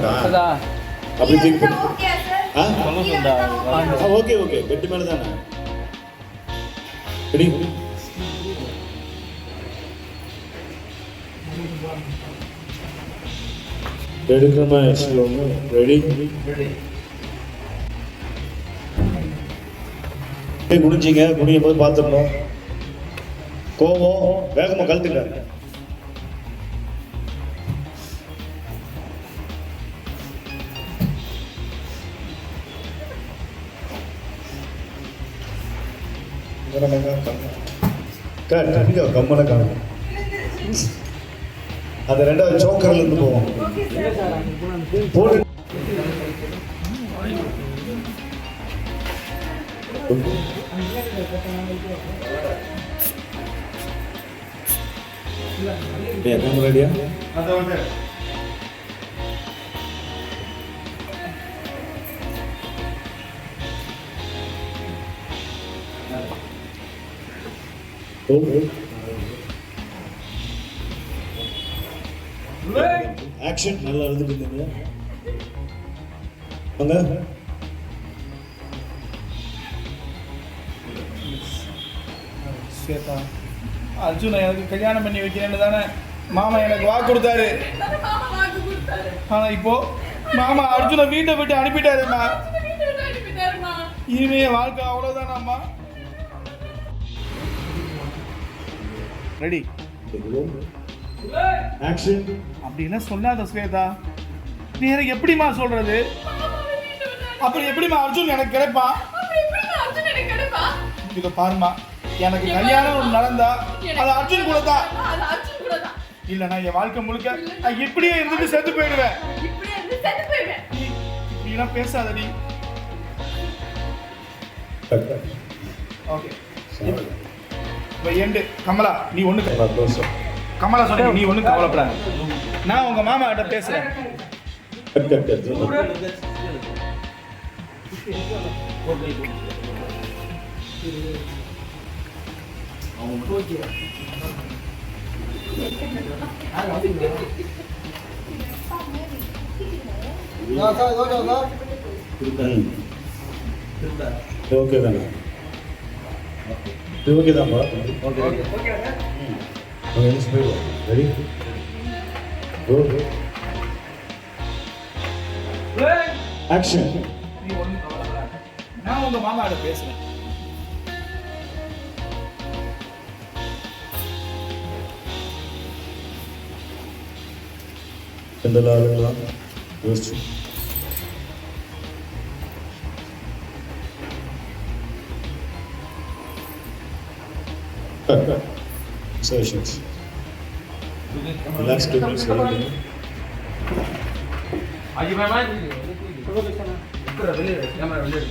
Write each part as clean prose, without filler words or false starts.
மாட்டான் அப்படி think okay okay bed மேலே தானே ரெடி எடுக்கிறமா சொல்லுவாங்க ரெடி குடிஞ்சிங்க குடியும் போது பார்த்துடணும் கோவம் வேகமாக கழுத்துக்காரு கம்மனை காணும் அது ரெண்டாவது சோக்கர்ல இருந்து போவோம் போட்டு ரெடியா ஆக்ஷன் நல்லா இருந்துட்டு இருந்தீங்க வாங்க ஸ்வேதா அர்ஜுனை எனக்கு கல்யாணம் பண்ணி வைக்கிறேன்னு தானே மாமா எனக்கு வாக்கு கொடுத்தாரு. ஆனா இப்போ மாமா அர்ஜுனை வீட்டை விட்டு அனுப்பிட்டாருமா. இனிமே வாழ்க்கை அவ்வளவுதானாம்மா. ரெடி ஆக்ஷன் அப்படின்னா சொல்லாத ஸ்வேதா. நீ எனக்கு எப்படிமா சொல்றது? அப்படி எப்படிமா அர்ஜுன் எனக்கு கிடைப்பான்? இத பாருமா, எனக்கு கல்யாணம் நடந்தா அது அர்ஜுன் கூட தான். இல்ல நான் என் வாழ்க்கை முழுக்க நான் இப்படியே இருந்துட்டு செத்து போயிடுவேன். இப்படிலாம் பேசாதடி. ஓகே கமலா நீ ஒண்ணு கமலா சொல்லுங்க, நீ ஒண்ணு கவலைப்படாத. நான் உங்க மாமா கிட்ட பேசுறேன். ஓகே தானே ஓகே தான்ப்பா ஓகே ரெடி ஆக்ஷன் நான் உங்க மாமா கிட்ட பேசுறேன். எந்த ஆளுங்களா யோசிச்சு sessions relax to me so aji bhai bhai ikra vele camera vele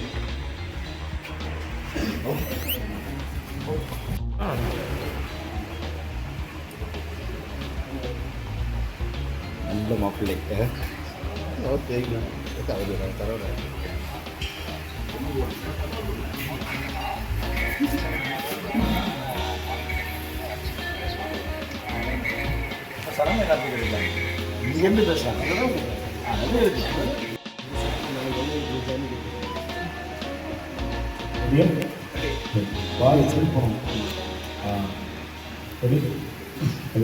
அந்த மாப்பிள்ளை ஓகேங்க தரவ சரமே காத்துக்கிறீங்களா? நீங்க எப்படி பேசுறாங்க? பால் வச்சிருப்போம். சரி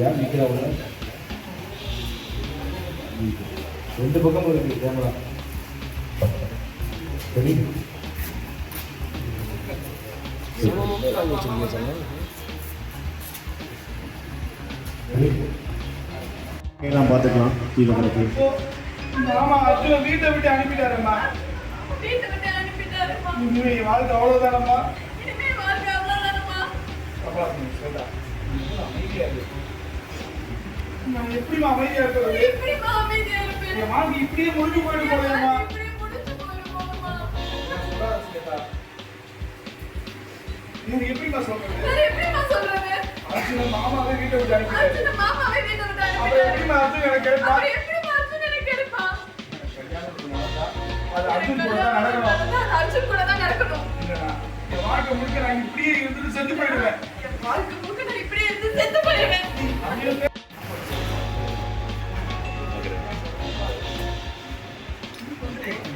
யார் நிற்கிறா உள்ள? ரெண்டு பக்கமும் இருக்கு கேமரா. சரி நான் பார்த்துக்கலாம். கீழே கிடக்கு. மாமா அர்ஜுனை வீட்டை விட்டு அனுப்பிட்டாருமா. இனிமே வாழ்க்கை அவ்வளவுதானம்மா. நான் எப்படிமா அமைதியா இருக்கிறது? என் வாழ்க்கை இப்படியே முடிஞ்சு போயிட்டு போலையாமா. நீங்க எப்படிமா சொல்றது? அர்ஜுன மாமாவே வீட்டை விட்டு அனுப்பிட்டாரு. அப்புறம் எப்படிமா அர்ஜுன் எனக்கு கிடைப்பான்? அது அர்ஜுன் கூட தான் நடக்கணும். இல்லைண்ணா, என் வாழ்க்கை முழுக்க நான் இப்படியே இருந்துட்டு செத்து போயிடுவேன். கேட்கணும்.